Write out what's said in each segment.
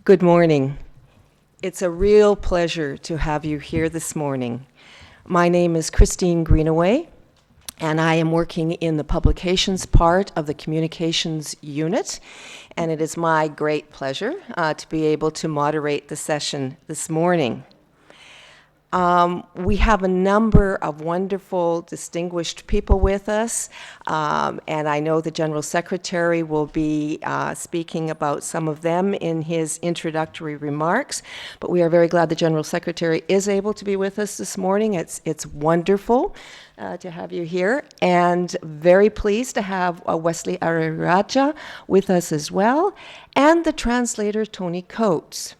Good morning. It's a real pleasure to have you here this morning. My name is Kristine Greenaway, and I am working in the publications part of the communications unit, and it is my great pleasure to be able to moderate the session this morning. We have a number of wonderful, distinguished people with us, and I know the General Secretary will be speaking about some of them in his introductory remarks, but we are very glad the General Secretary is able to be with us this morning. It's wonderful to have you here, and very pleased to have Wesley Ariarajah with us as well, and the translator, Tony Coates.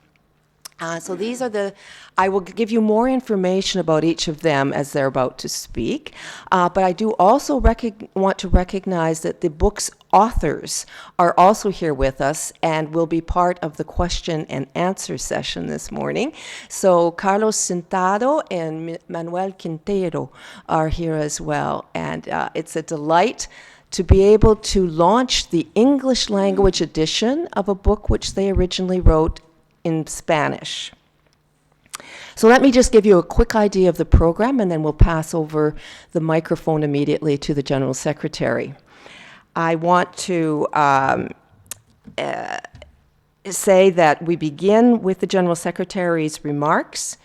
So these are I will give you more information about each of them as they're about to speak, but I do also want to recognize that the book's authors are also here with us and will be part of the question and answer session this morning. So Carlos Sintado and Manuel Quintero are here as well, and it's a delight to be able to launch the English language edition of a book which they originally wrote in Spanish. So let me just give you a quick idea of the program, and then we'll pass over the microphone immediately to the General Secretary. I want to say that we begin with the General Secretary's remarks.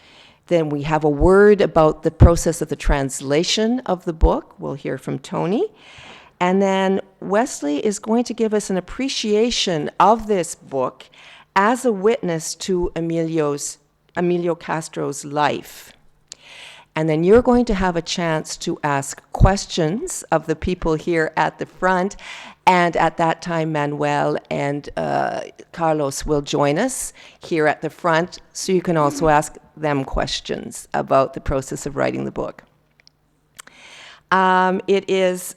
Then we have a word about the process of the translation of the book. We'll hear from Tony. And then Wesley is going to give us an appreciation of this book as a witness to Emilio Castro's life. And then you're going to have a chance to ask questions of the people here at the front, and at that time Manuel and Carlos will join us here at the front, so you can also ask them questions about the process of writing the book. It is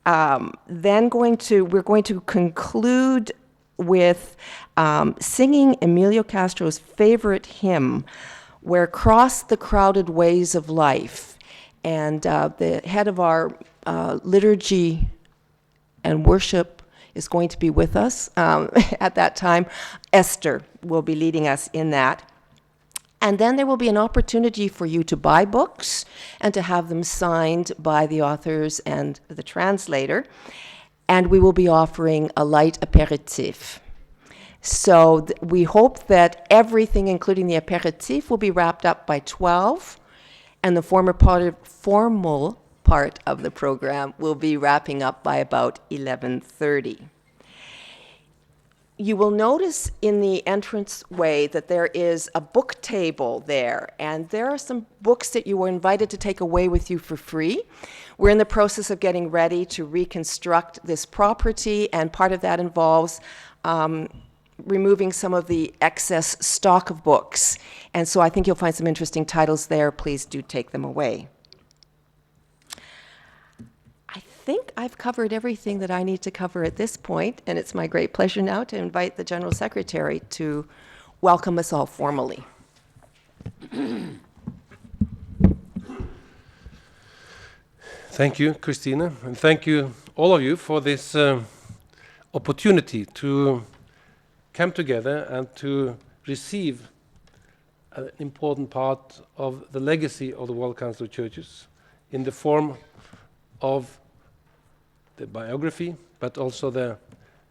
then we're going to conclude with singing Emilio Castro's favorite hymn, "Where Cross the Crowded Ways of Life." And the head of our liturgy and worship is going to be with us at that time. Esther will be leading us in that. And then there will be an opportunity for you to buy books and to have them signed by the authors and the translator. And we will be offering a light aperitif. So we hope that everything, including the aperitif, will be wrapped up by 12, and the formal part of the program will be wrapping up by about 11:30. You will notice in the entranceway that there is a book table there, and there are some books that you were invited to take away with you for free. We're in the process of getting ready to reconstruct this property, and part of that involves removing some of the excess stock of books. And so I think you'll find some interesting titles there. Please do take them away. I think I've covered everything that I need to cover at this point, and it's my great pleasure now to invite the General Secretary to welcome us all formally. Thank you, Christina, and thank you, all of you, for this opportunity to come together and to receive an important part of the legacy of the World Council of Churches in the form of the biography, but also the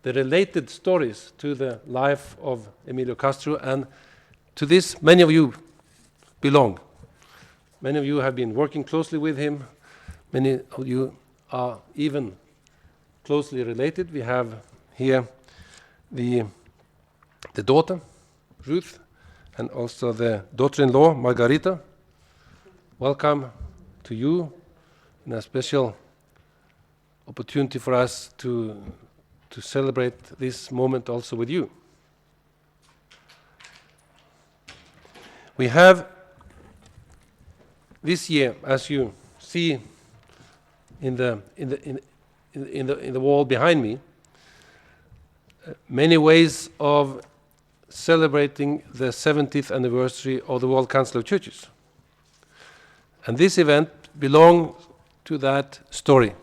related stories to the life of Emilio Castro. And to this, many of you belong. Many of you have been working closely with him. Many of you are even closely related. We have here the daughter, Ruth, and also the daughter-in-law, Margarita. Welcome to you, and a special opportunity for us to celebrate this moment also with you. We have this year, as you see in the wall behind me, many ways of celebrating the 70th anniversary of the World Council of Churches. And this event belongs to that story.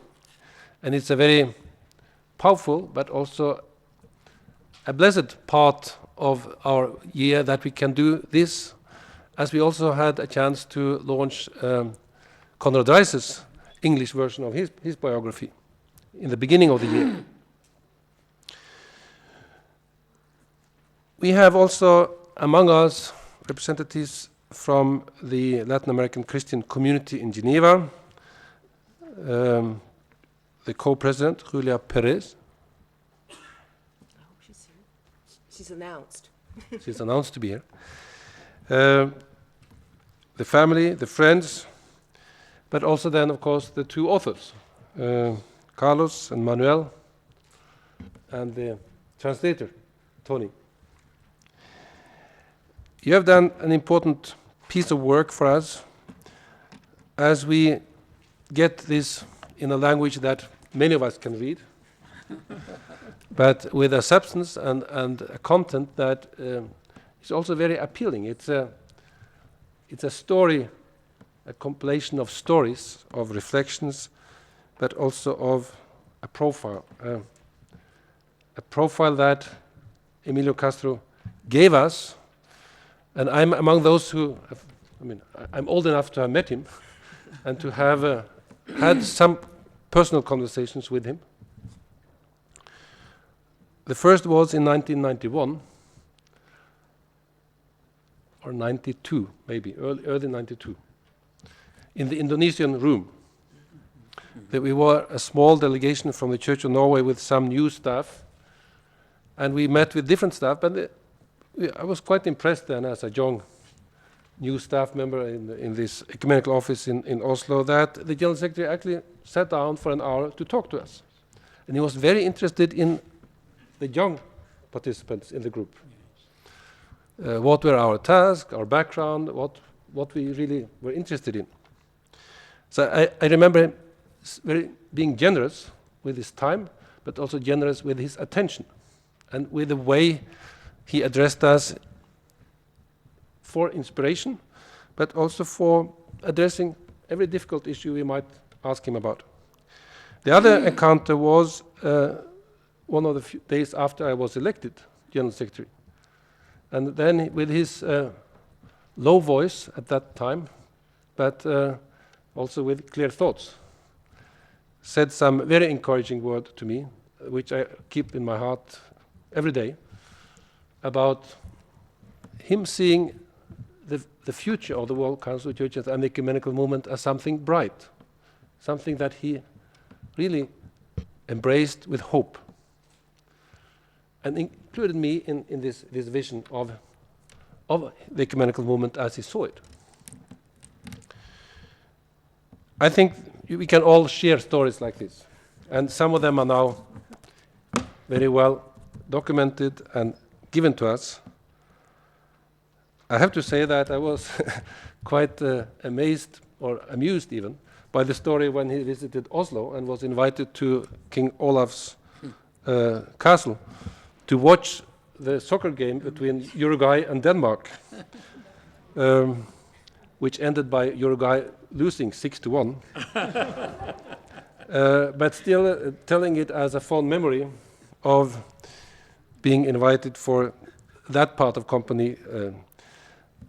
And it's a very powerful, but also a blessed part of our year that we can do this, as we also had a chance to launch Conrad Rice's English version of his biography in the beginning of the year. We have also among us representatives from the Latin American Christian community in Geneva, the co-president, Julia Pérez. Oh, she's here. She's announced. She's announced to be here. The family, the friends, but also then, of course, the two authors, Carlos and Manuel, and the translator, Tony. You have done an important piece of work for us as we get this in a language that many of us can read, but with a substance and a content that is also very appealing. It's a story, a compilation of stories, of reflections, but also of a profile that Emilio Castro gave us. And I'm among those who have, I'm old enough to have met him and to have had some personal conversations with him. The first was in 1991, or 92, maybe, early 92, in the Indonesian room. That we were a small delegation from the Church of Norway with some new staff, and we met with different staff, but I was quite impressed then as a young new staff member in this ecumenical office in Oslo that the General Secretary actually sat down for an hour to talk to us. And he was very interested in the young participants in the group. What were our tasks, our background, what we really were interested in. So I remember him being generous with his time, but also generous with his attention and with the way he addressed us for inspiration, but also for addressing every difficult issue we might ask him about. The other encounter was one of the few days after I was elected General Secretary. And then with his low voice at that time, but also with clear thoughts, said some very encouraging word to me, which I keep in my heart every day, about him seeing the future of the World Council of Churches and the ecumenical movement as something bright, something that he really embraced with hope, and included me in this vision of the ecumenical movement as he saw it. I think we can all share stories like this, and some of them are now very well documented and given to us. I have to say that I was quite amazed, or amused even, by the story when he visited Oslo and was invited to King Olav's castle to watch the soccer game between Uruguay and Denmark, which ended by Uruguay losing 6-1. But still telling it as a fond memory of being invited for that part of company.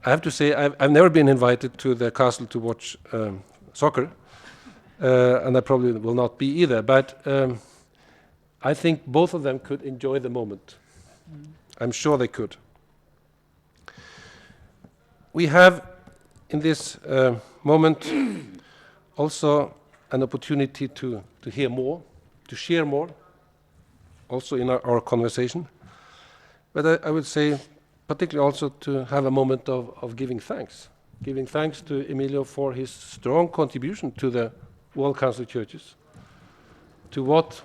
I have to say I've never been invited to the castle to watch soccer, and I probably will not be either, but I think both of them could enjoy the moment. I'm sure they could. We have in this moment also an opportunity to hear more, to share more, also in our conversation. But I would say particularly also to have a moment of giving thanks to Emilio for his strong contribution to the World Council of Churches, to what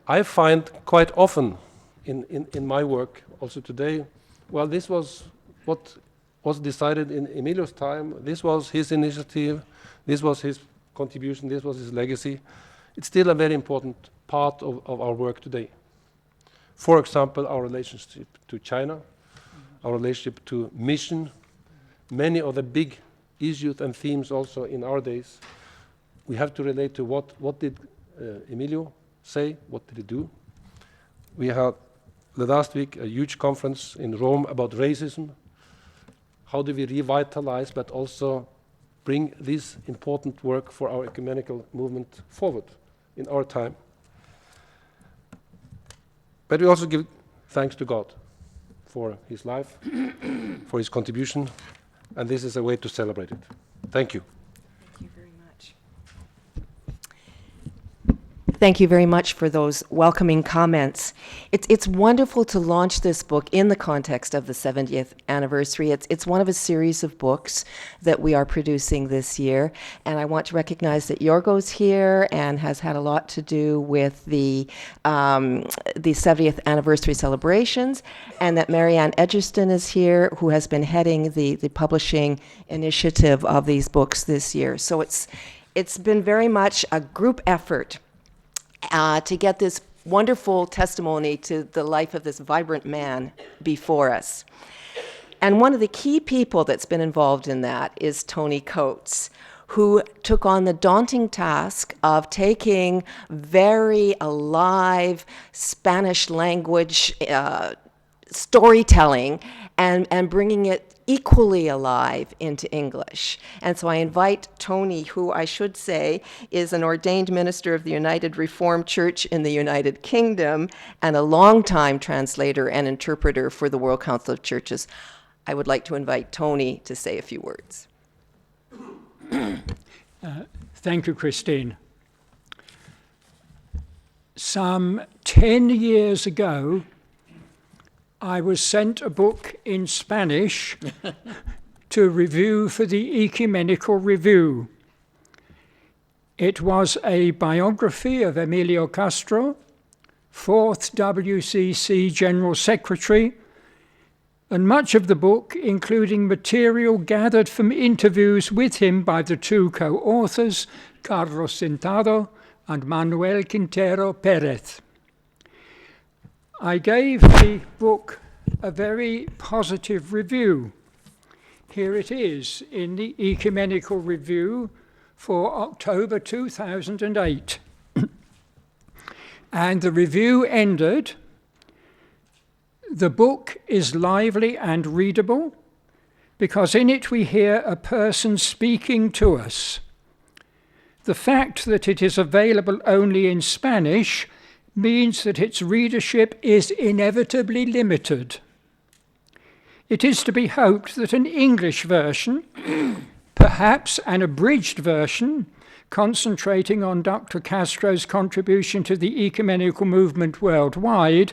I find quite often in my work, also today. Well, this was what was decided in Emilio's time, this was his initiative, this was his contribution, this was his legacy. It's still a very important part of our work today. For example, our relationship to China, our relationship to mission, many of the big issues and themes also in our days, we have to relate to what did Emilio say, what did he do. We have the last week a huge conference in Rome about racism. How do we revitalize but also bring this important work for our ecumenical movement forward in our time? But we also give thanks to God for his life, for his contribution, and this is a way to celebrate it. Thank you. Thank you very much. Thank you very much for those welcoming comments. It's wonderful to launch this book in the context of the 70th anniversary. It's one of a series of books that we are producing this year, and I want to recognize that Yorgo's here and has had a lot to do with the 70th anniversary celebrations, and that Marianne Edgerston is here, who has been heading the publishing initiative of these books this year. So it's been very much a group effort to get this wonderful testimony to the life of this vibrant man before us. And one of the key people that's been involved in that is Tony Coates, who took on the daunting task of taking very alive Spanish language storytelling and bringing it equally alive into English. And so I invite Tony, who I should say is an ordained minister of the United Reformed Church in the United Kingdom and a longtime translator and interpreter for the World Council of Churches. I would like to invite Tony to say a few words. Thank you, Kristine. Some 10 years ago, I was sent a book in Spanish to review for the Ecumenical Review. It was a biography of Emilio Castro, 4th WCC General Secretary, and much of the book, including material gathered from interviews with him by the two co-authors, Carlos Sintado and Manuel Quintero Pérez. I gave the book a very positive review. Here it is in the Ecumenical Review for October 2008. And the review ended, "The book is lively and readable because in it we hear a person speaking to us. The fact that it is available only in Spanish means that its readership is inevitably limited. It is to be hoped that an English version, perhaps an abridged version, concentrating on Dr. Castro's contribution to the ecumenical movement worldwide,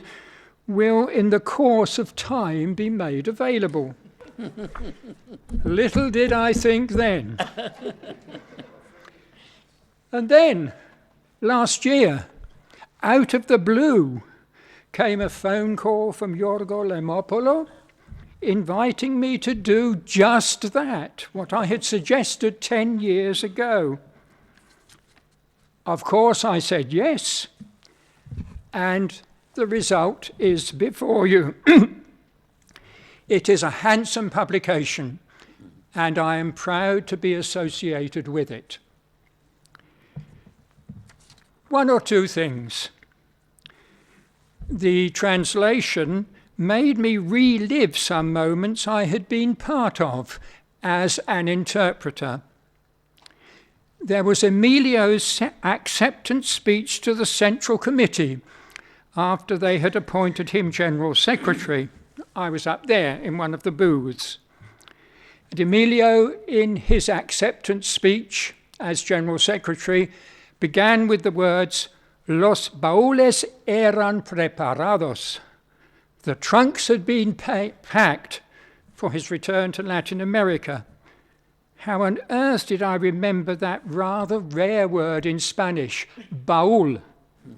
will in the course of time be made available." Little did I think then. And then, last year, out of the blue, came a phone call from Yorgo Lemopolo inviting me to do just that, what I had suggested 10 years ago. Of course, I said yes, and the result is before you. It is a handsome publication, and I am proud to be associated with it. One or two things. The translation made me relive some moments I had been part of as an interpreter. There was Emilio's acceptance speech to the Central Committee after they had appointed him General Secretary. I was up there in one of the booths. And Emilio, in his acceptance speech as General Secretary, began with the words, "Los baúles eran preparados." The trunks had been packed for his return to Latin America. How on earth did I remember that rather rare word in Spanish, baúl,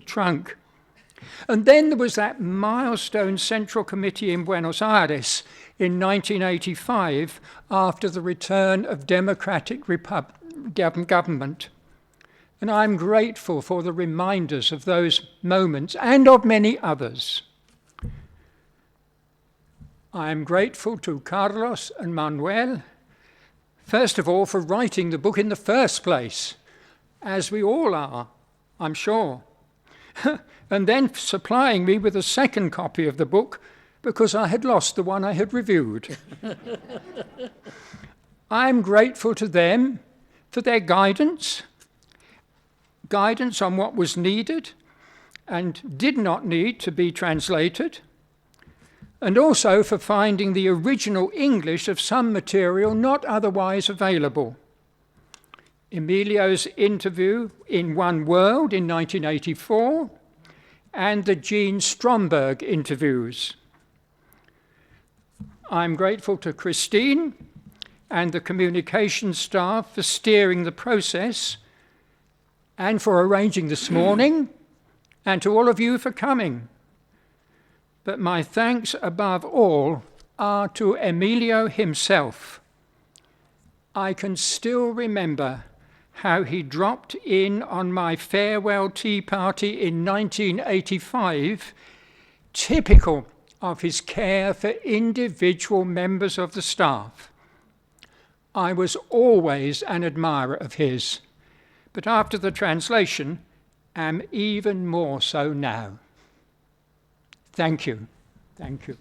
trunk? And then there was that milestone Central Committee in Buenos Aires in 1985 after the return of democratic government. And I'm grateful for the reminders of those moments and of many others. I am grateful to Carlos and Manuel, first of all, for writing the book in the first place, as we all are, I'm sure. and then supplying me with a second copy of the book because I had lost the one I had reviewed. I'm grateful to them for their guidance on what was needed and did not need to be translated, and also for finding the original English of some material not otherwise available. Emilio's interview in One World in 1984, and the Jean Stromberg interviews. I'm grateful to Kristine and the communications staff for steering the process and for arranging this morning, and to all of you for coming. But my thanks above all are to Emilio himself. I can still remember how he dropped in on my farewell tea party in 1985, typical of his care for individual members of the staff. I was always an admirer of his, but after the translation, am even more so now. Thank you. Thank you.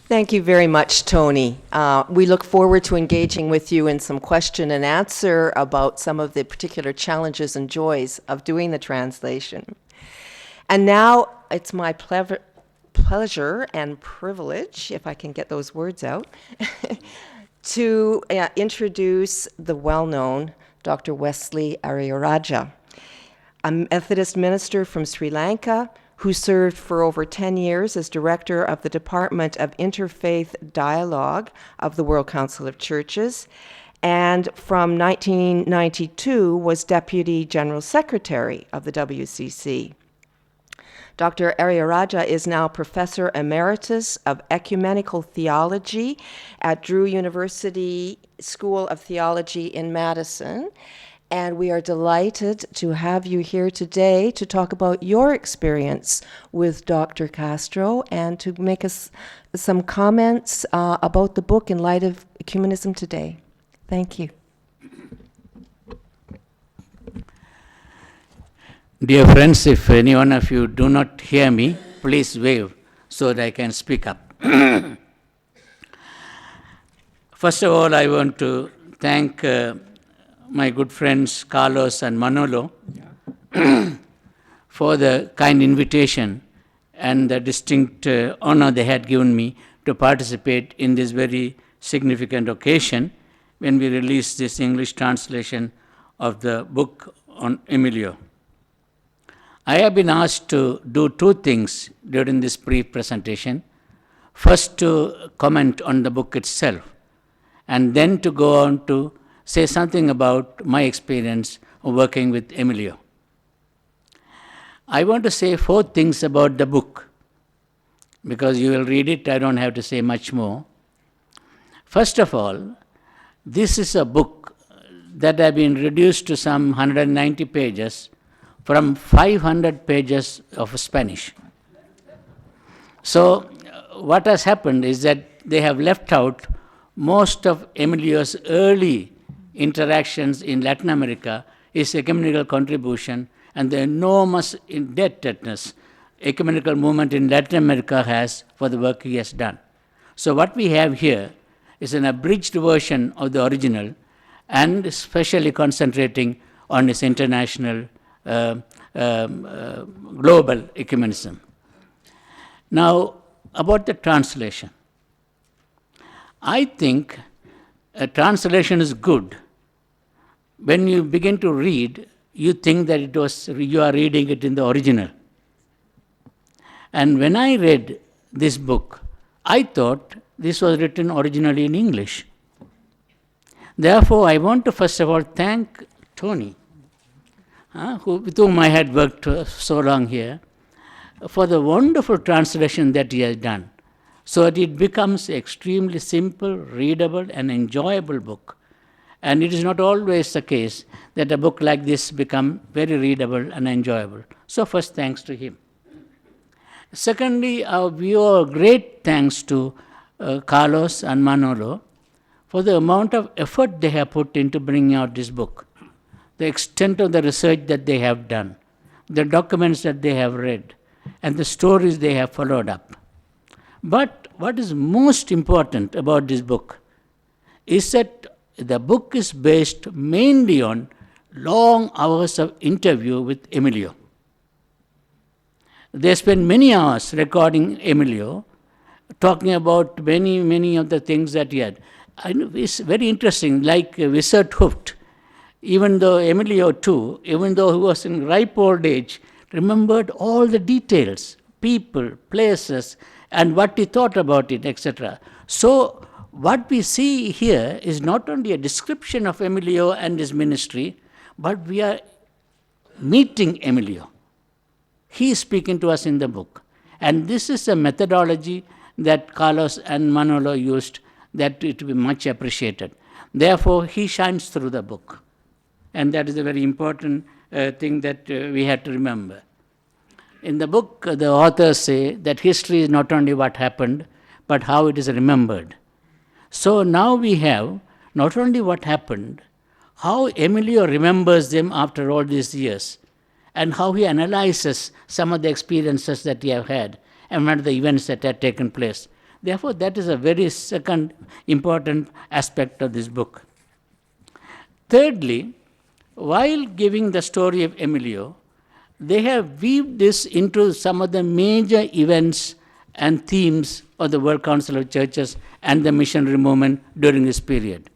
Thank you very much, Tony. We look forward to engaging with you in some question and answer about some of the particular challenges and joys of doing the translation. And now it's my pleasure and privilege, if I can get those words out, to introduce the well-known Dr. Wesley Ariarajah, a Methodist minister from Sri Lanka who served for over 10 years as director of the Department of Interfaith Dialogue of the World Council of Churches, and from 1992 was deputy general secretary of the WCC. Dr. Ariarajah is now Professor Emeritus of Ecumenical Theology at Drew University School of Theology in Madison, and we are delighted to have you here today to talk about your experience with Dr. Castro and to make us some comments about the book in light of ecumenism today. Thank you. Dear friends, if any one of you do not hear me, please wave so that I can speak up. First of all, I want to thank my good friends Carlos and Manolo for the kind invitation and the distinct honor they had given me to participate in this very significant occasion when we release this English translation of the book on Emilio. I have been asked to do two things during this brief presentation. First, to comment on the book itself, and then to go on to say something about my experience of working with Emilio. I want to say 4 things about the book, because you will read it, I don't have to say much more. First of all, this is a book that has been reduced to some 190 pages from 500 pages of Spanish. So what has happened is that they have left out most of Emilio's early interactions in Latin America, his ecumenical contribution, and the enormous indebtedness ecumenical movement in Latin America has for the work he has done. So what we have here is an abridged version of the original, and especially concentrating on his international global ecumenism. Now, about the translation. I think a translation is good. When you begin to read, you think that you are reading it in the original. And when I read this book, I thought this was written originally in English. Therefore, I want to first of all thank Tony, with whom I had worked so long here, for the wonderful translation that he has done, so that it becomes extremely simple, readable, and enjoyable book. And it is not always the case that a book like this becomes very readable and enjoyable. So first, thanks to him. Secondly, we owe great thanks to Carlos and Manolo for the amount of effort they have put into bringing out this book, the extent of the research that they have done, the documents that they have read, and the stories they have followed up. But what is most important about this book is that the book is based mainly on long hours of interview with Emilio. They spent many hours recording Emilio, talking about many of the things that he had. It's very interesting, like Wizard Hooft, even though Emilio too, even though he was in ripe old age, remembered all the details, people, places, and what he thought about it, etc. So what we see here is not only a description of Emilio and his ministry, but we are meeting Emilio. He is speaking to us in the book. And this is a methodology that Carlos and Manuel used that it will be much appreciated. Therefore, he shines through the book. And that is a very important thing that we have to remember. In the book, the authors say that history is not only what happened, but how it is remembered. So now we have not only what happened, how Emilio remembers them after all these years, and how he analyzes some of the experiences that he have had and what are the events that had taken place. Therefore, that is a very second important aspect of this book. Thirdly, while giving the story of Emilio, they have weaved this into some of the major events and themes of the World Council of Churches and the missionary movement during this period.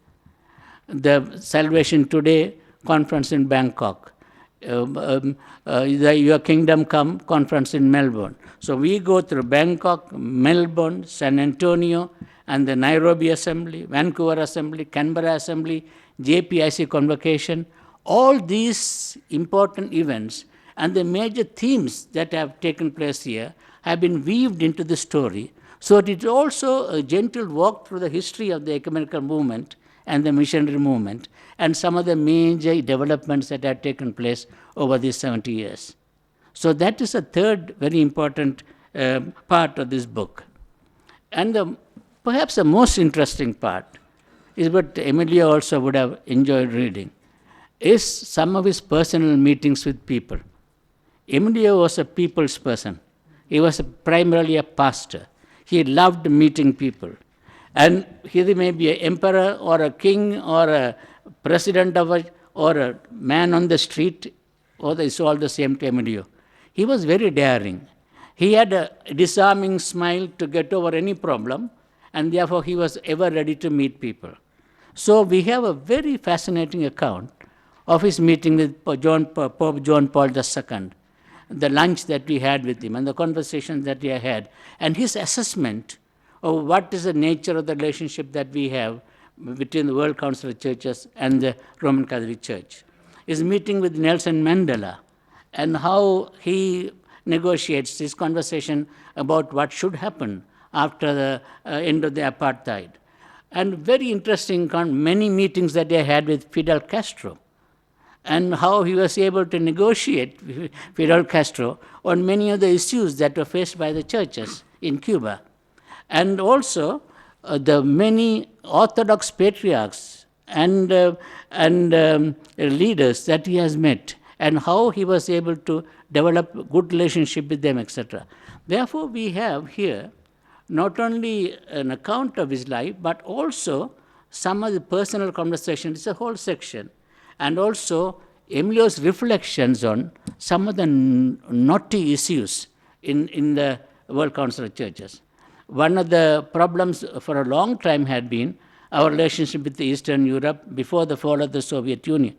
The Salvation Today conference in Bangkok, the Your Kingdom Come conference in Melbourne. So we go through Bangkok, Melbourne, San Antonio, and the Nairobi Assembly, Vancouver Assembly, Canberra Assembly, JPIC Convocation. All these important events and the major themes that have taken place here have been weaved into the story. So it is also a gentle walk through the history of the ecumenical movement and the missionary movement, and some of the major developments that have taken place over these 70 years. So that is a third very important part of this book. And perhaps the most interesting part is what Emilio also would have enjoyed reading, is some of his personal meetings with people. Emilio was a people's person. He was primarily a pastor. He loved meeting people. And he may be an emperor or a king or a president or a man on the street, or it's all the same to Emilio. He was very daring. He had a disarming smile to get over any problem, and therefore he was ever ready to meet people. So we have a very fascinating account of his meeting with Pope John Paul II, the lunch that we had with him and the conversations that we had, and his assessment of what is the nature of the relationship that we have between the World Council of Churches and the Roman Catholic Church. His meeting with Nelson Mandela and how he negotiates his conversation about what should happen after the end of the apartheid. And very interesting, many meetings that they had with Fidel Castro, and how he was able to negotiate with Fidel Castro on many of the issues that were faced by the churches in Cuba. And also the many Orthodox patriarchs and leaders that he has met, and how he was able to develop a good relationship with them, etc. Therefore, we have here not only an account of his life, but also some of the personal conversations. It's a whole section. And also Emilio's reflections on some of the knotty issues in the World Council of Churches. One of the problems for a long time had been our relationship with Eastern Europe before the fall of the Soviet Union.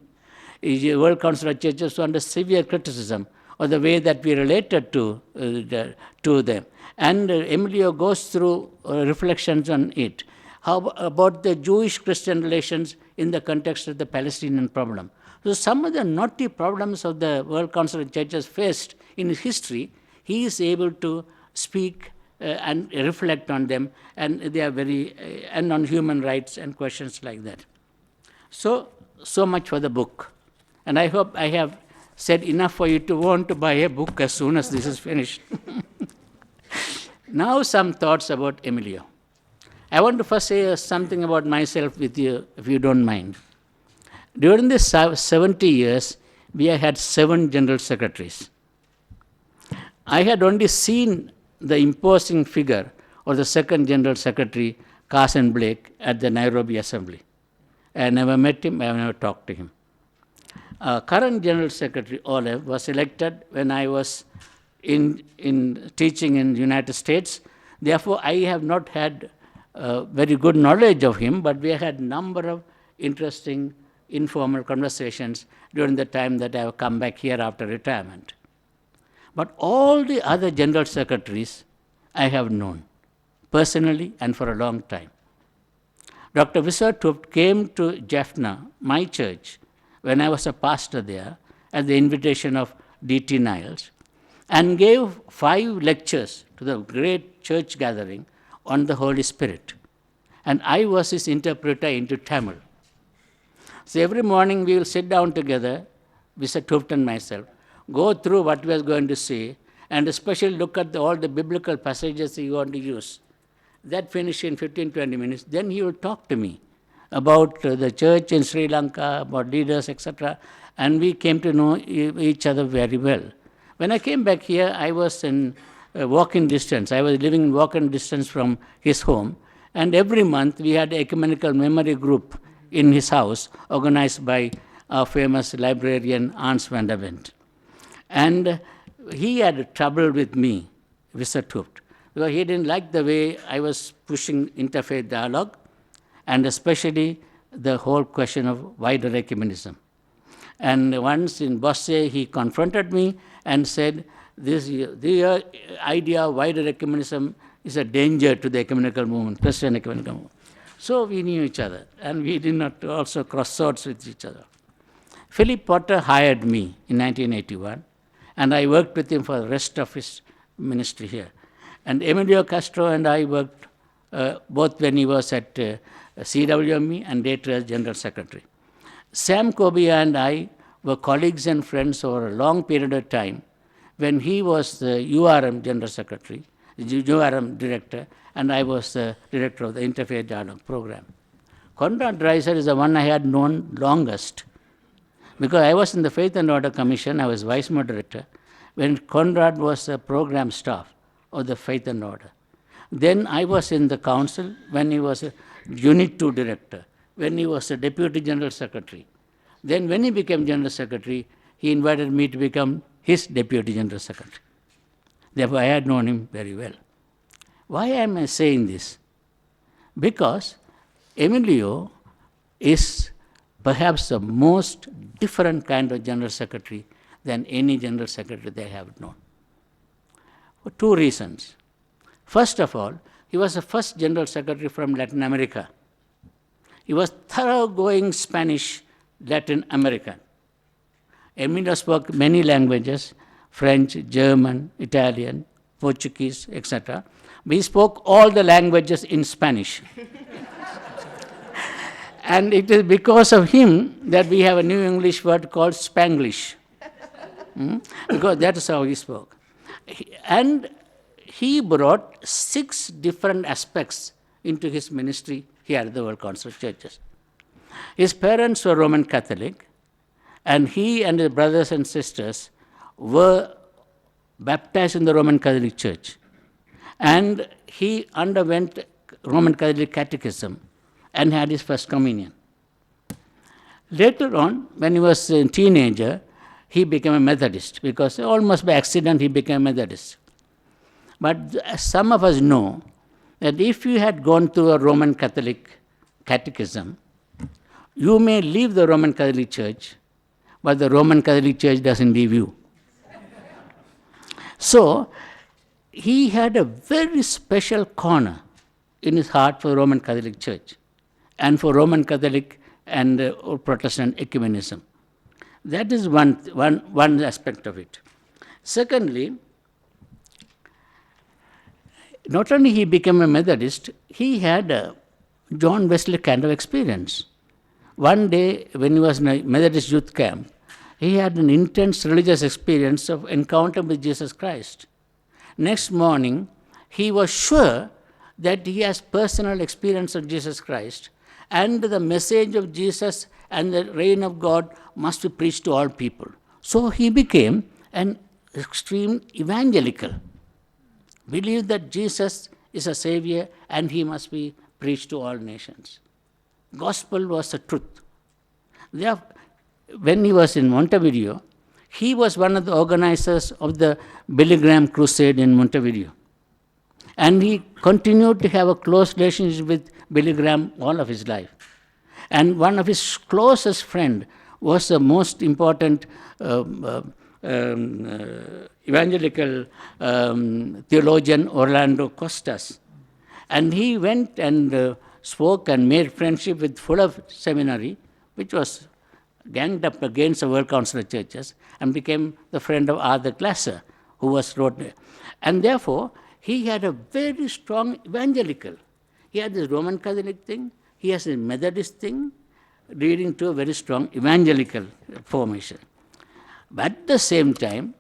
The World Council of Churches was under severe criticism of the way that we related to them. And Emilio goes through reflections on it. How about the Jewish-Christian relations in the context of the Palestinian problem? So some of the knotty problems of the World Council of Churches faced in his history, he is able to speak and reflect on them, and they are and on human rights and questions like that. So much for the book. And I hope I have said enough for you to want to buy a book as soon as this is finished. Now some thoughts about Emilio. I want to first say something about myself with you, if you don't mind. During these 70 years, we have had 7 general secretaries. I had only seen the imposing figure of the second general secretary, Carson Blake, at the Nairobi Assembly. I never met him, I have never talked to him. Current General Secretary Olav was elected when I was in teaching in the United States. Therefore, I have not had very good knowledge of him, but we had a number of interesting informal conversations during the time that I have come back here after retirement. But all the other General Secretaries I have known personally and for a long time. Dr. Fykse Tveit came to Jaffna, my church, when I was a pastor there, at the invitation of D.T. Niles, and gave 5 lectures to the great church gathering on the Holy Spirit. And I was his interpreter into Tamil. So every morning we will sit down together, Fykse Tveit and myself, go through what we are going to say, and especially look at all the biblical passages he want to use. That finished in 15-20 minutes. Then he will talk to me about the church in Sri Lanka, about leaders, etc. And we came to know each other very well. When I came back here, I was in walking distance. I was living in walking distance from his home. And every month we had an ecumenical memory group in his house, organized by our famous librarian Hans van der Wendt. And he had trouble with me, Fykse Tveit, because he didn't like the way I was pushing interfaith dialogue, and especially the whole question of wider ecumenism. And once in Bosse, he confronted me and said, the idea of wider ecumenism is a danger to the ecumenical movement, Christian ecumenical movement. So we knew each other, and we did not also cross swords with each other. Philip Potter hired me in 1981, and I worked with him for the rest of his ministry here. And Emilio Castro and I worked both when he was at CWME and later as General Secretary. Sam Kobia and I were colleagues and friends over a long period of time when he was the URM General Secretary, URM Director, and I was the Director of the Interfaith Dialogue Program. Konrad Reiser is the one I had known longest, because I was in the Faith and Order Commission, I was Vice Moderator, when Konrad was the program staff of the Faith and Order. Then I was in the council when he was a Unit 2 Director, when he was a Deputy General Secretary. Then when he became General Secretary, he invited me to become his Deputy General Secretary. Therefore, I had known him very well. Why am I saying this? Because Emilio is perhaps the most different kind of General Secretary than any General Secretary they have known. For 2 reasons. First of all, he was the first General Secretary from Latin America. He was thoroughgoing Spanish Latin American. Emilio spoke many languages, French, German, Italian, Portuguese, etc. We spoke all the languages in Spanish. And it is because of him that we have a new English word called Spanglish. Because that is how he spoke. And he brought 6 different aspects into his ministry here at the World Council of Churches. His parents were Roman Catholic, and he and his brothers and sisters were baptized in the Roman Catholic Church. And he underwent Roman Catholic catechism and had his first communion. Later on, when he was a teenager, he became a Methodist, because almost by accident he became a Methodist. But some of us know that if you had gone through a Roman Catholic catechism, you may leave the Roman Catholic Church, but the Roman Catholic Church doesn't leave you. So, he had a very special corner in his heart for the Roman Catholic Church and for Roman Catholic and Protestant ecumenism. That is one aspect of it. Secondly, not only he became a Methodist, he had a John Wesley kind of experience. One day, when he was in a Methodist youth camp, he had an intense religious experience of encounter with Jesus Christ. Next morning, he was sure that he has personal experience of Jesus Christ, and the message of Jesus and the reign of God must be preached to all people. So he became an extreme evangelical, believed that Jesus is a savior and he must be preached to all nations. Gospel was the truth. Therefore, when he was in Montevideo, he was one of the organizers of the Billy Graham crusade in Montevideo. And he continued to have a close relationship with Billy Graham all of his life. And one of his closest friends was the most important evangelical theologian Orlando Costas. And he went and spoke and made friendship with Fuller Seminary, which was ganged up against the World Council of Churches, and became the friend of Arthur Glasser, who was wrote. And therefore, he had a very strong evangelical. He had this Roman Catholic thing, he has a Methodist thing, leading to a very strong evangelical formation. But at the same time,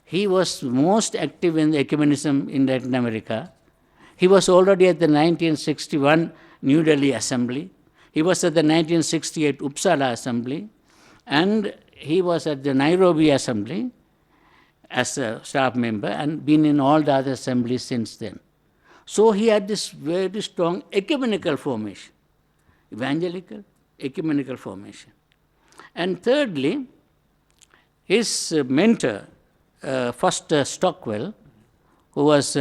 he was most active in the ecumenism in Latin America. He was already at the 1961 New Delhi Assembly. He was at the 1968 Uppsala Assembly, and he was at the Nairobi Assembly as a staff member and been in all the other assemblies since then. So he had this very strong ecumenical formation, evangelical, ecumenical formation. And thirdly, his mentor, Foster Stockwell, who was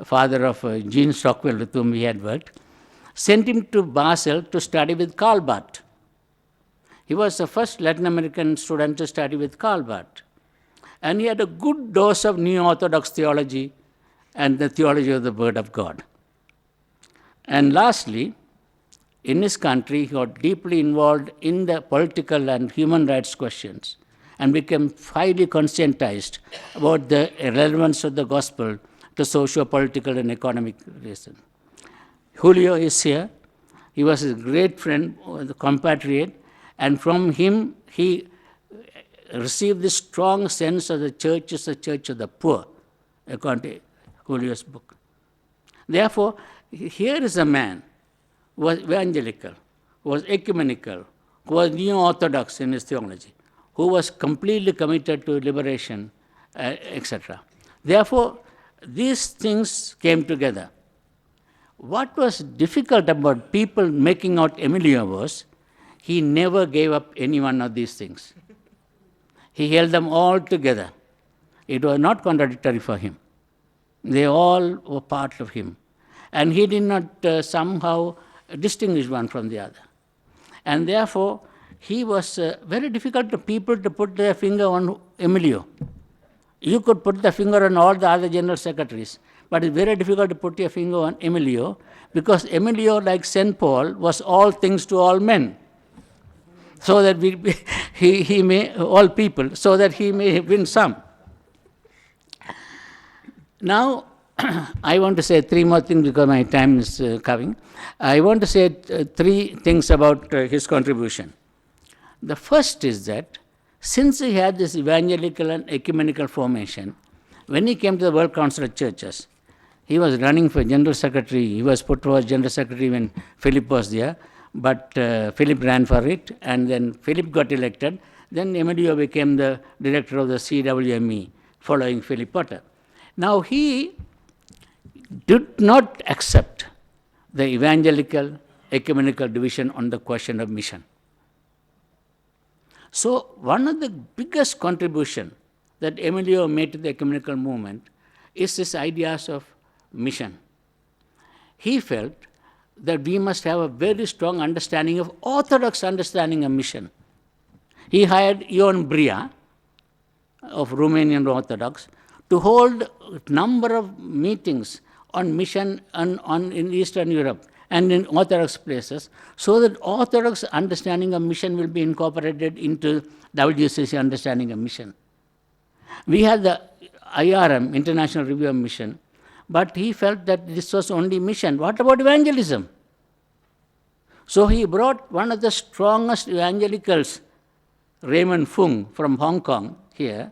father of Jean Stockwell, with whom he had worked, sent him to Basel to study with Karl Barth. He was the first Latin American student to study with Karl Barth. And he had a good dose of neo-orthodox theology and the theology of the Word of God. And lastly, in his country, he got deeply involved in the political and human rights questions and became highly conscientized about the relevance of the gospel to socio-political and economic reasons. Julio is here. He was a great friend, a compatriot, and from him he received this strong sense of the church is the church of the poor, according to Julio's book. Therefore, here is a man who was evangelical, who was ecumenical, who was neo-orthodox in his theology, who was completely committed to liberation, etc. Therefore, these things came together. What was difficult about people making out Emilio was, he never gave up any one of these things. He held them all together. It was not contradictory for him. They all were part of him. And he did not somehow distinguish one from the other. And therefore, he was very difficult to people to put their finger on Emilio. You could put the finger on all the other general secretaries, but it's very difficult to put your finger on Emilio, because Emilio, like St. Paul, was all things to all men, so that he may, all people, so that he may win some. Now, I want to say three more things because my time is coming. I want to say three things about his contribution. The first is that since he had this evangelical and ecumenical formation, when he came to the World Council of Churches, he was running for General Secretary. He was put forward General Secretary when Philip was there, but Philip ran for it, and then Philip got elected. Then Emilio became the director of the CWME, following Philip Potter. Now, he did not accept the evangelical ecumenical division on the question of mission. So, one of the biggest contribution that Emilio made to the ecumenical movement is this ideas of mission. He felt that we must have a very strong understanding of orthodox understanding of mission. He hired Ion Bria of Romanian Orthodox to hold a number of meetings on mission in Eastern Europe and in Orthodox places, so that Orthodox understanding of mission will be incorporated into WCC understanding of mission. We had the IRM, International Review of Mission, but he felt that this was only mission. What about evangelism? So he brought one of the strongest evangelicals, Raymond Fung from Hong Kong here,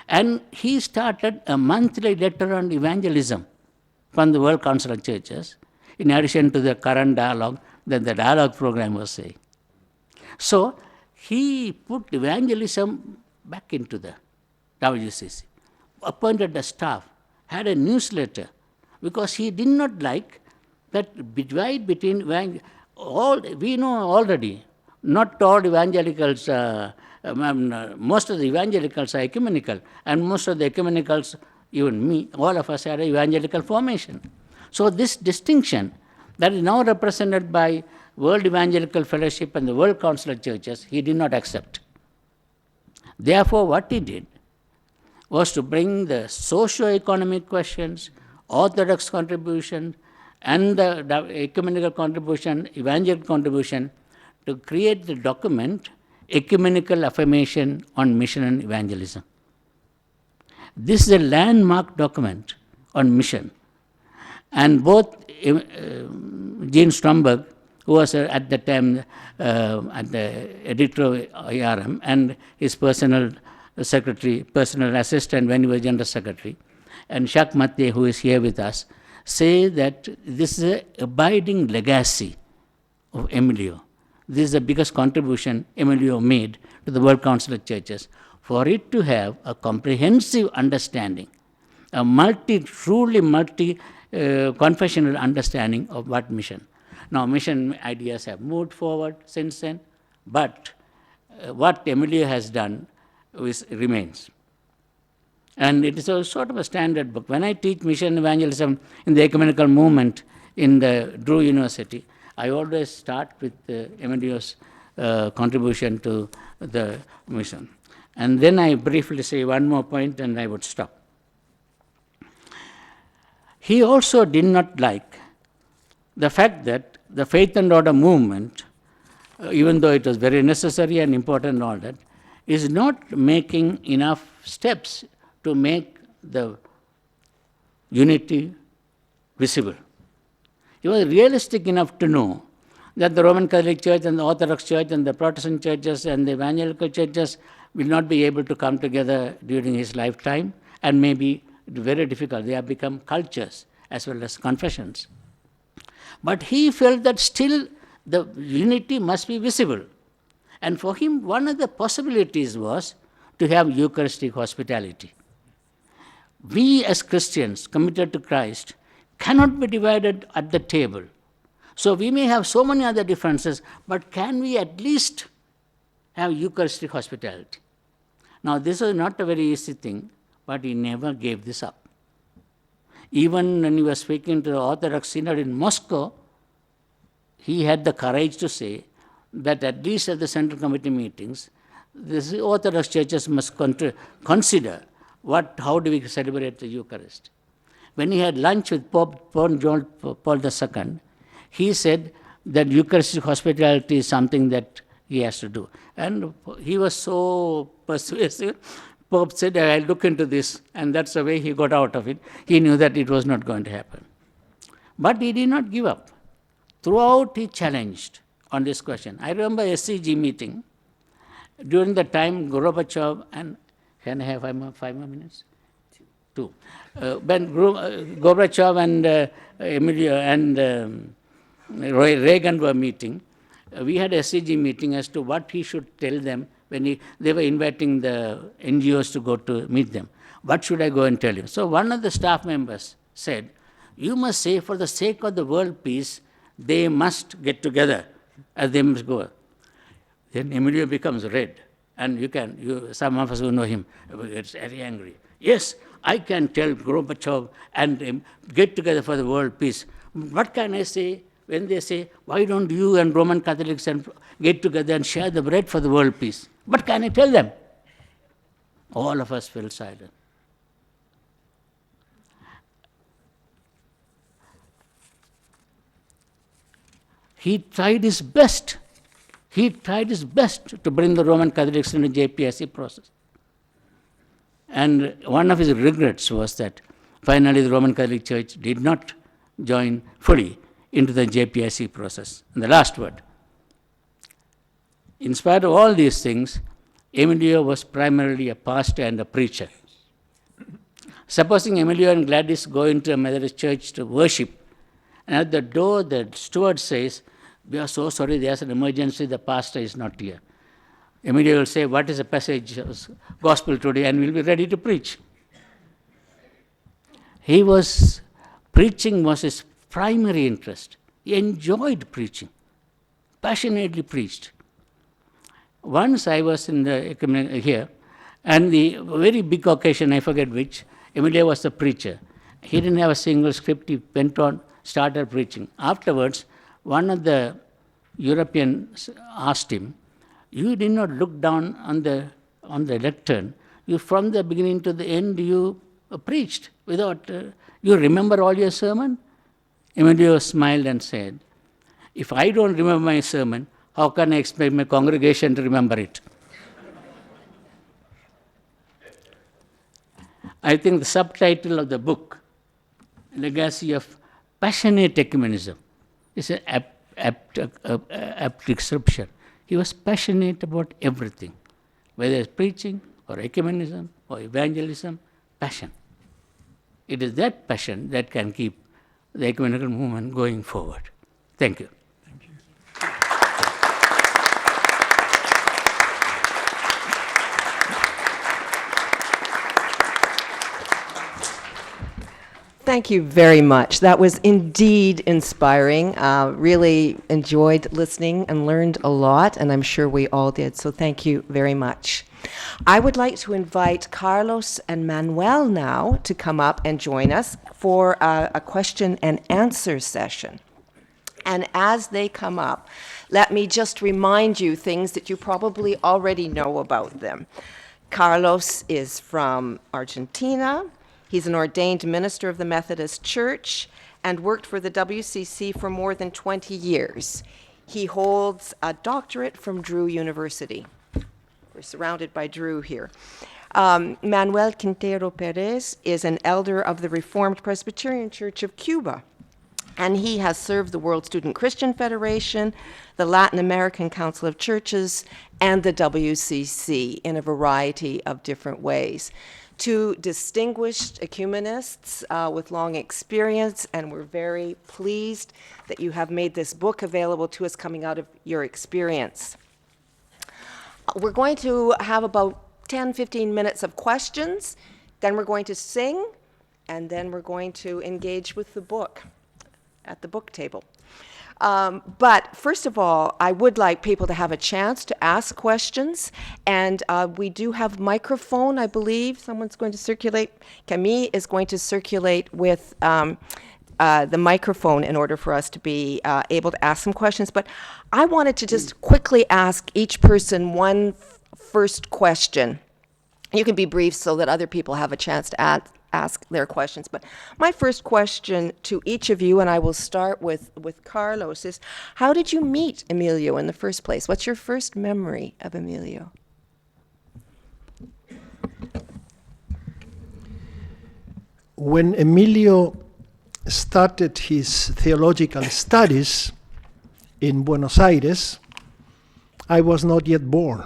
and he started a monthly letter on evangelism from the World Council of Churches, in addition to the current dialogue that the dialogue program was saying. So he put evangelism back into the WCC, appointed a staff, had a newsletter, because he did not like that divide between we know already, not all evangelicals, most of the evangelicals are ecumenical, and most of the ecumenicals, even me, all of us had an evangelical formation. So this distinction that is now represented by World Evangelical Fellowship and the World Council of Churches, he did not accept. Therefore, what he did was to bring the socio-economic questions, Orthodox contribution, and the ecumenical contribution, evangelical contribution, to create the document Ecumenical Affirmation on Mission and Evangelism. This is a landmark document on mission. And both Gene Stromberg, who was at the time at the editor of IRM, and his personal secretary, personal assistant when he was general secretary, and Jacques Mathieu, who is here with us, say that this is an abiding legacy of Emilio. This is the biggest contribution Emilio made to the World Council of Churches, for it to have a comprehensive understanding, a truly multi-confessional understanding of what mission. Now, mission ideas have moved forward since then, but what Emilio has done remains. And it is a sort of a standard book. When I teach mission evangelism in the ecumenical movement in the Drew University, I always start with Emilio's contribution to the mission. And then I briefly say one more point and I would stop. He also did not like the fact that the faith and order movement, even though it was very necessary and important and all that, is not making enough steps to make the unity visible. He was realistic enough to know that the Roman Catholic Church and the Orthodox Church and the Protestant churches and the evangelical churches will not be able to come together during his lifetime, and maybe very difficult. They have become cultures as well as confessions. But he felt that still the unity must be visible. And for him, one of the possibilities was to have Eucharistic hospitality. We as Christians committed to Christ cannot be divided at the table. So we may have so many other differences, but can we at least have Eucharistic hospitality? Now, this is not a very easy thing, but he never gave this up. Even when he was speaking to the Orthodox Synod in Moscow, he had the courage to say that at least at the Central Committee meetings, the Orthodox churches must consider how do we celebrate the Eucharist. When he had lunch with Pope John Paul II, he said that Eucharistic hospitality is something that he has to do. And he was so persuasive. Pope said, I'll look into this, and that's the way he got out of it. He knew that it was not going to happen. But he did not give up. Throughout, he challenged on this question. I remember SCG meeting. During the time, Gorbachev and... Can I have 5 more minutes? 2. When Gorbachev and Emilio and Reagan were meeting, we had a SCG meeting as to what he should tell them when they were inviting the NGOs to go to meet them. What should I go and tell him? So one of the staff members said, you must say, for the sake of the world peace, they must get together, as they must go. Then Emilio becomes red. And some of us who know him, gets very angry. Yes, I can tell Gorbachev and get together for the world peace. What can I say when they say, why don't you and Roman Catholics get together and share the bread for the world peace? What can I tell them? All of us fell silent. He tried his best. He tried his best to bring the Roman Catholics into the JPSC process. And one of his regrets was that finally the Roman Catholic Church did not join fully into the JPSC process. And the last word. In spite of all these things, Emilio was primarily a pastor and a preacher. Supposing Emilio and Gladys go into a Methodist church to worship, and at the door the steward says, "We are so sorry, there's an emergency, the pastor is not here." Emilio will say, "What is the passage of gospel today?" and we'll be ready to preach. Preaching was his primary interest. He enjoyed preaching, passionately preached. Once I was in the here, and the very big occasion, I forget which, Emilio was the preacher. He didn't have a single script. He went on, started preaching. Afterwards, one of the Europeans asked him, "You did not look down on the lectern. You, from the beginning to the end, you preached without. You remember all your sermon?" Emilio smiled and said, "If I don't remember my sermon, how can I expect my congregation to remember it?" I think the subtitle of the book, Legacy of Passionate Ecumenism, is an apt description. He was passionate about everything, whether it's preaching or ecumenism or evangelism, passion. It is that passion that can keep the ecumenical movement going forward. Thank you. Thank you very much. That was indeed inspiring. Really enjoyed listening and learned a lot, and I'm sure we all did, so thank you very much. I would like to invite Carlos and Manuel now to come up and join us for a question and answer session. And as they come up, let me just remind you things that you probably already know about them. Carlos is from Argentina. He's an ordained minister of the Methodist Church and worked for the WCC for more than 20 years. He holds a doctorate from Drew University. We're surrounded by Drew here. Manuel Quintero Pérez is an elder of the Reformed Presbyterian Church of Cuba, and he has served the World Student Christian Federation, the Latin American Council of Churches, and the WCC in a variety of different ways. Two distinguished ecumenists with long experience, and we're very pleased that you have made this book available to us coming out of your experience. We're going to have about 10-15 minutes of questions, then we're going to sing, and then we're going to engage with the book at the book table. But first of all, I would like people to have a chance to ask questions, and we do have microphone, I believe. Someone's going to circulate. Camille is going to circulate with the microphone in order for us to be able to ask some questions. But I wanted to just quickly ask each person one first question. You can be brief so that other people have a chance to ask their questions. But my first question to each of you, and I will start with Carlos, is how did you meet Emilio in the first place? What's your first memory of Emilio? When Emilio started his theological studies in Buenos Aires, I was not yet born.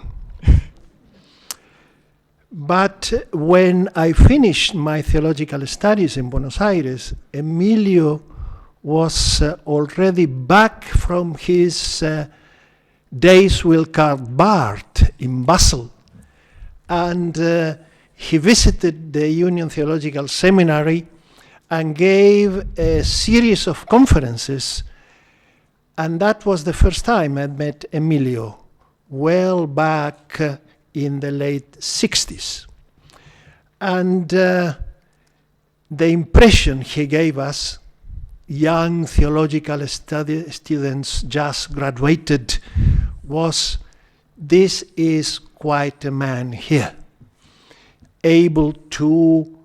But when I finished my theological studies in Buenos Aires, Emilio was already back from his days with Karl Barth in Basel. And he visited the Union Theological Seminary and gave a series of conferences. And that was the first time I met Emilio, well back in the late 60s. And the impression he gave us, young theological students just graduated, was this is quite a man here, able to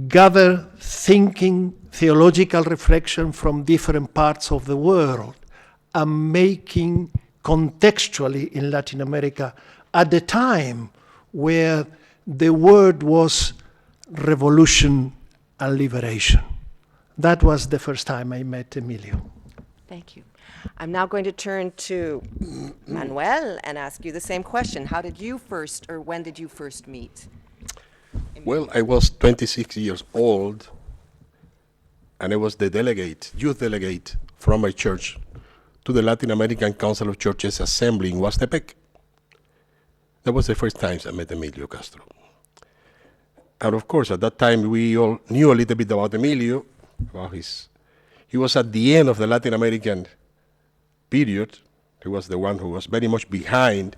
gather thinking, theological reflection from different parts of the world and making contextually in Latin America at the time where the word was revolution and liberation. That was the first time I met Emilio. Thank you. I'm now going to turn to Manuel and ask you the same question. How did you first, or when did you first meet Well, I was 26 years old, and I was the delegate, youth delegate from my church to the Latin American Council of Churches Assembly in Huastepec. That was the first time I met Emilio Castro. And of course, at that time, we all knew a little bit about Emilio. He was at the end of the Latin American period. He was the one who was very much behind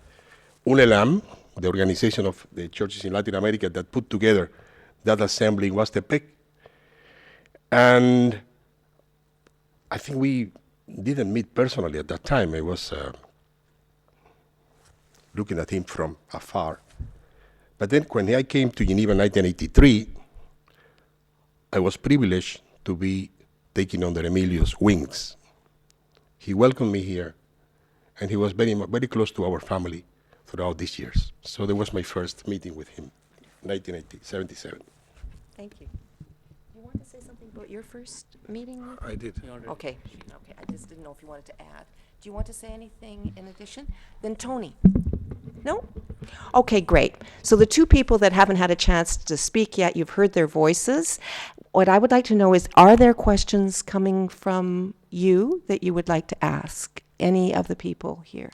UNELAM, the organization of the churches in Latin America that put together that assembly in Huastepec. And I think we didn't meet personally at that time. I was looking at him from afar. But then when I came to Geneva in 1983, I was privileged to be taken under Emilio's wings. He welcomed me here, and he was very close to our family throughout these years. So that was my first meeting with him, 1977. Thank you. You want to say something about your first meeting? I did. Okay, I just didn't know if you wanted to add. Do you want to say anything in addition? Then Tony. No? Okay, great. So the two people that haven't had a chance to speak yet, you've heard their voices. What I would like to know is, are there questions coming from you that you would like to ask any of the people here?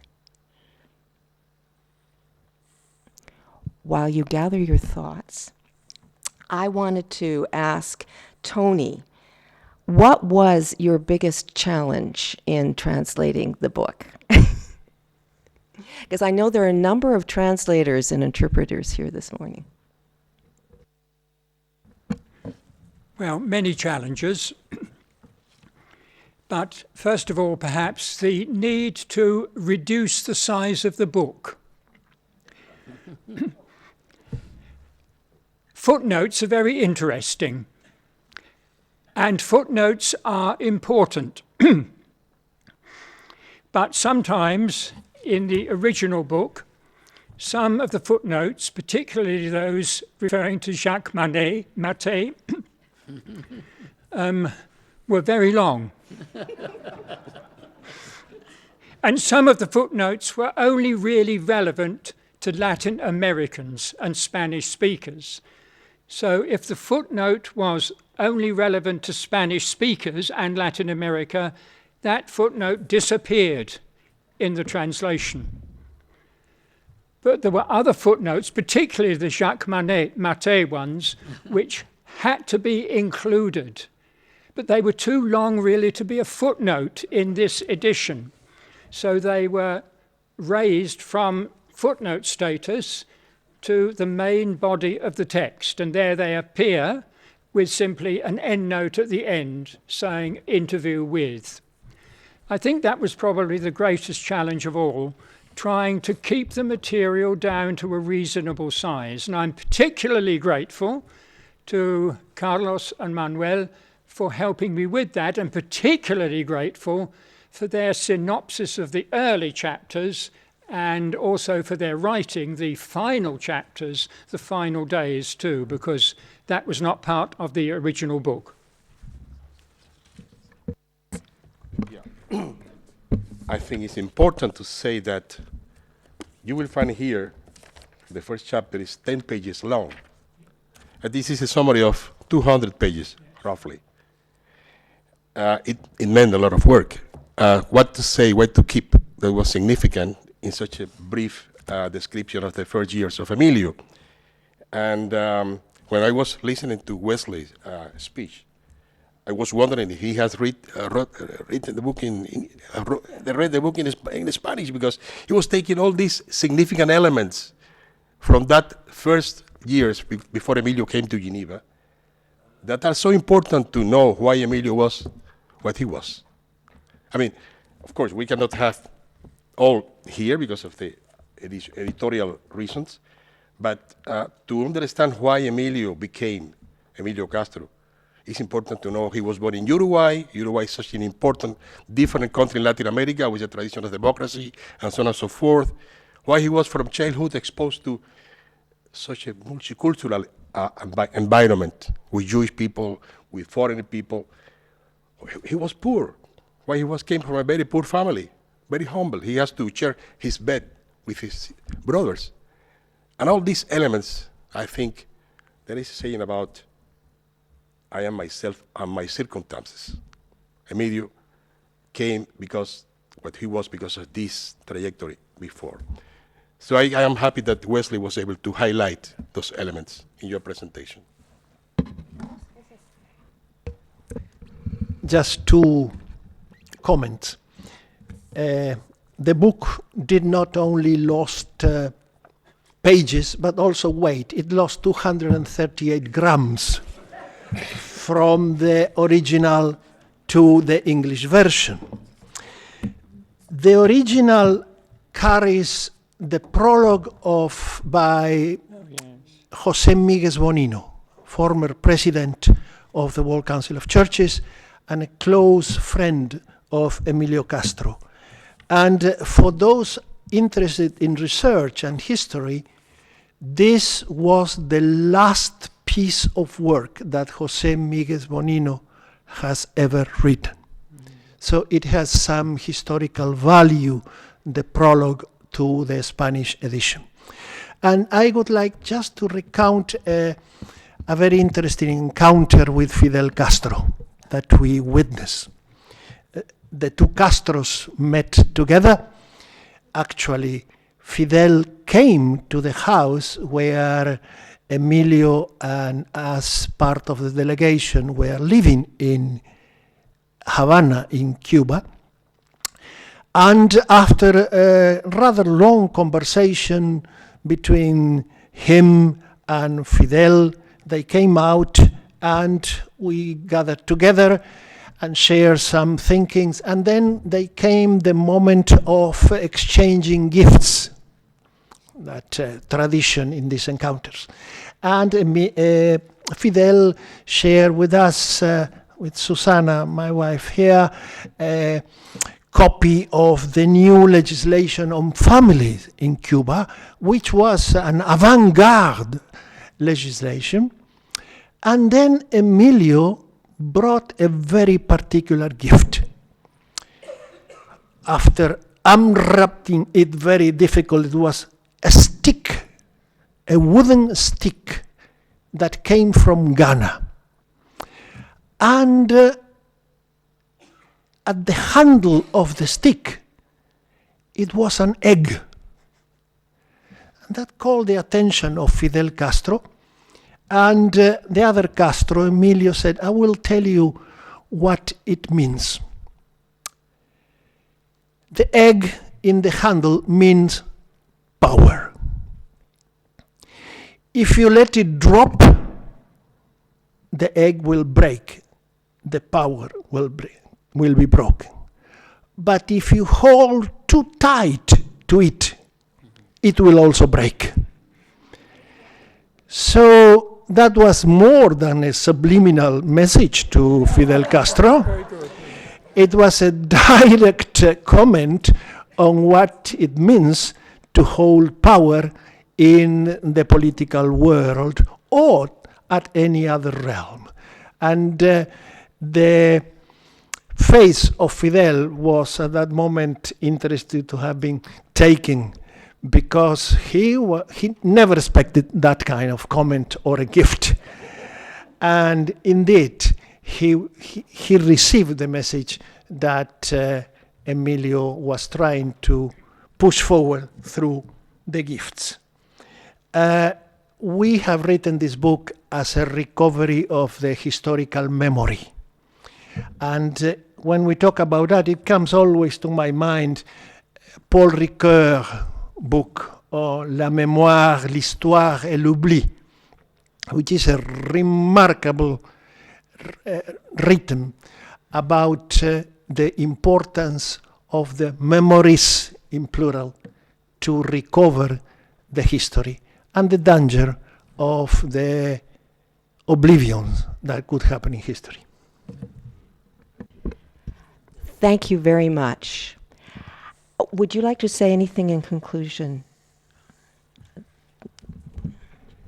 While you gather your thoughts, I wanted to ask Tony, what was your biggest challenge in translating the book? Because I know there are a number of translators and interpreters here this morning. Well, many challenges. But first of all, perhaps the need to reduce the size of the book. Footnotes are very interesting, and footnotes are important. But sometimes in the original book, some of the footnotes, particularly those referring to Jacques Maté, were very long. And some of the footnotes were only really relevant to Latin Americans and Spanish speakers. So if the footnote was only relevant to Spanish speakers and Latin America, that footnote disappeared in the translation. But there were other footnotes, particularly the Jacques Maté ones, which had to be included. But they were too long really to be a footnote in this edition. So they were raised from footnote status to the main body of the text. And there they appear with simply an endnote at the end saying interview with. I think that was probably the greatest challenge of all, trying to keep the material down to a reasonable size. And I'm particularly grateful to Carlos and Manuel for helping me with that, and particularly grateful for their synopsis of the early chapters and also for their writing the final chapters, the final days too, because that was not part of the original book. Yeah. I think it's important to say that you will find here the first chapter is 10 pages long. And this is a summary of 200 pages, roughly. It meant a lot of work. What to say, what to keep that was significant in such a brief description of the first years of Emilio. And when I was listening to Wesley's speech, I was wondering if he has written the book read the book in Spanish, because he was taking all these significant elements from that first years before Emilio came to Geneva that are so important to know why Emilio was what he was. I mean, of course, we cannot have all here because of the editorial reasons, but to understand why Emilio became Emilio Castro, it's important to know he was born in Uruguay. Uruguay is such an important, different country in Latin America with a tradition of democracy and so on and so forth. Why he was from childhood exposed to such a multicultural environment with Jewish people, with foreign people. He was poor. Why he came from a very poor family, very humble. He has to share his bed with his brothers. And all these elements, I think, There is a saying about, I am myself and my circumstances. Emilio came because what he was because of this trajectory before. So I am happy that Wesley was able to highlight those elements in your presentation. Just two comments. The book did not only lost pages, but also weight. It lost 238 grams from the original to the English version. The original carries the prologue by José Míguez Bonino, former president of the World Council of Churches and a close friend of Emilio Castro. And for those interested in research and history, this was the last piece of work that José Míguez Bonino has ever written. So it has some historical value, the prologue to the Spanish edition. And I would like just to recount a very interesting encounter with Fidel Castro that we witnessed. The two Castros met together. Actually, Fidel came to the house where Emilio and as part of the delegation were living in Havana in Cuba. And after a rather long conversation between him and Fidel, they came out and we gathered together and shared some thinkings. And then they came the moment of exchanging gifts, that tradition in these encounters. And Fidel shared with us, with Susana, my wife here, a copy of the new legislation on families in Cuba, which was an avant-garde legislation. And then Emilio brought a very particular gift. After unwrapping it very difficult, it was a stick, a wooden stick that came from Ghana. And at the handle of the stick, it was an egg. And that called the attention of Fidel Castro. And the other Castro, Emilio, said, I will tell you what it means. The egg in the handle means power. If you let it drop, the egg will break. The power will be broken. But if you hold too tight to it, it will also break. So that was more than a subliminal message to Fidel Castro. It was a direct comment on what it means to hold power in the political world or at any other realm. And the face of Fidel was at that moment interested to have been taken, because he never expected that kind of comment or a gift. And indeed, he received the message that Emilio was trying to push forward through the gifts. We have written this book as a recovery of the historical memory. And when we talk about that, it comes always to my mind Paul Ricoeur's book, or La Mémoire, l'Histoire et l'Oubli, which is a remarkable written about the importance of the memories, in plural, to recover the history and the danger of the oblivion that could happen in history. Thank you very much. Would you like to say anything in conclusion?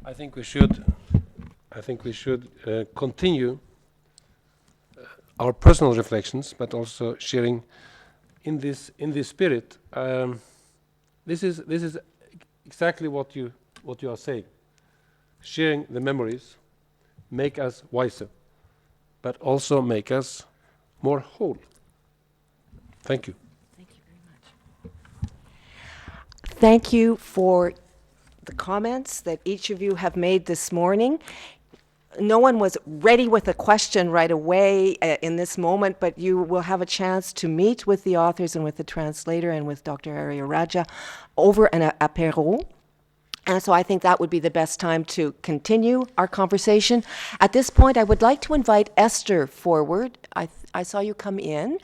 I think we should continue our personal reflections, but also sharing in this spirit. This is exactly what you are saying. sharing the memories, make us wiser, but also make us more whole. Thank you. Thank you very much. Thank you for the comments that each of you have made this morning. No one was ready with a question right away in this moment, but you will have a chance to meet with the authors and with the translator and with Dr. Ariarajah over an apéro. And so I think that would be the best time to continue our conversation. At this point, I would like to invite Esther forward. I saw you come in.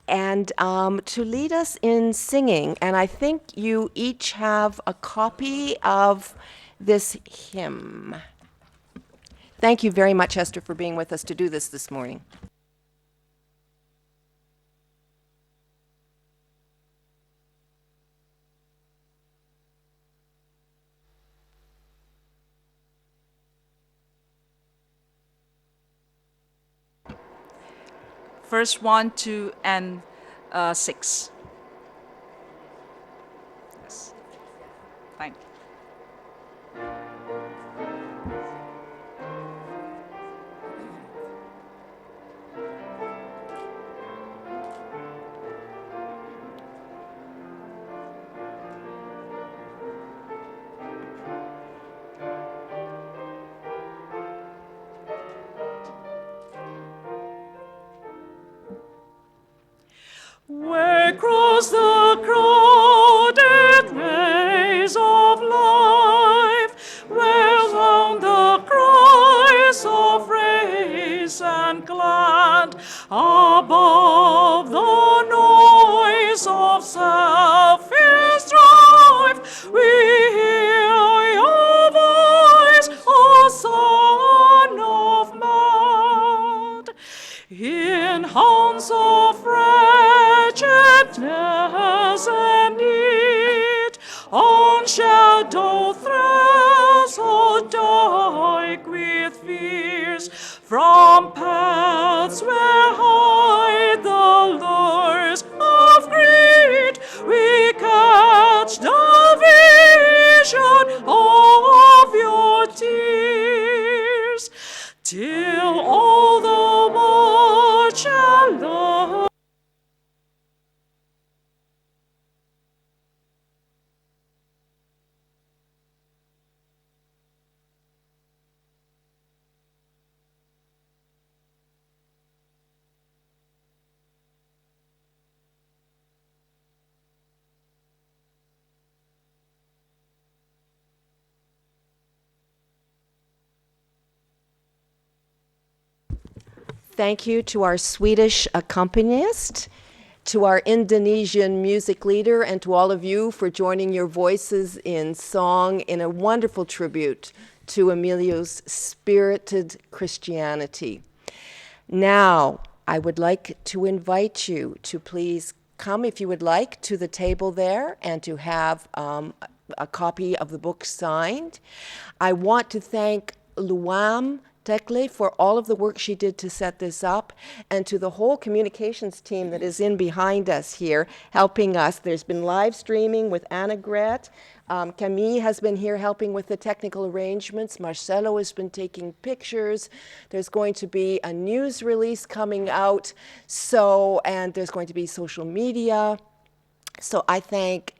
And to lead us in singing. And I think you each have a copy of this hymn. Thank you very much, Esther, for being with us to do this morning. Verse 1, 2, and 6. Yes. Thank you. Where cross the crowded ways of life, where round the cries of race and glad, above the noise of selfish strife, we hear your voice, O Son of Man. In haunts of wretchedness and need, on shadow threshold dark with fears, from paths where hide the lures of greed, we catch the vision of your tears, till all the world shall learn. Thank you to our Swedish accompanist, to our Indonesian music leader, and to all of you for joining your voices in song in a wonderful tribute to Emilio's spirited Christianity. Now, I would like to invite you to please come, if you would like, to the table there and to have a copy of the book signed. I want to thank Luam Tekle for all of the work she did to set this up, and to the whole communications team that is in behind us here helping us. There's been live streaming with Annegret. Camille has been here helping with the technical arrangements. Marcelo has been taking pictures. There's going to be a news release coming out, and there's going to be social media. So I thank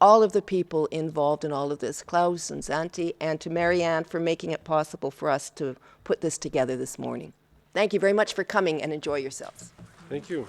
all of the people involved in all of this, Klaus and Zanti, and to Marianne for making it possible for us to put this together this morning. Thank you very much for coming, and enjoy yourselves. Thank you.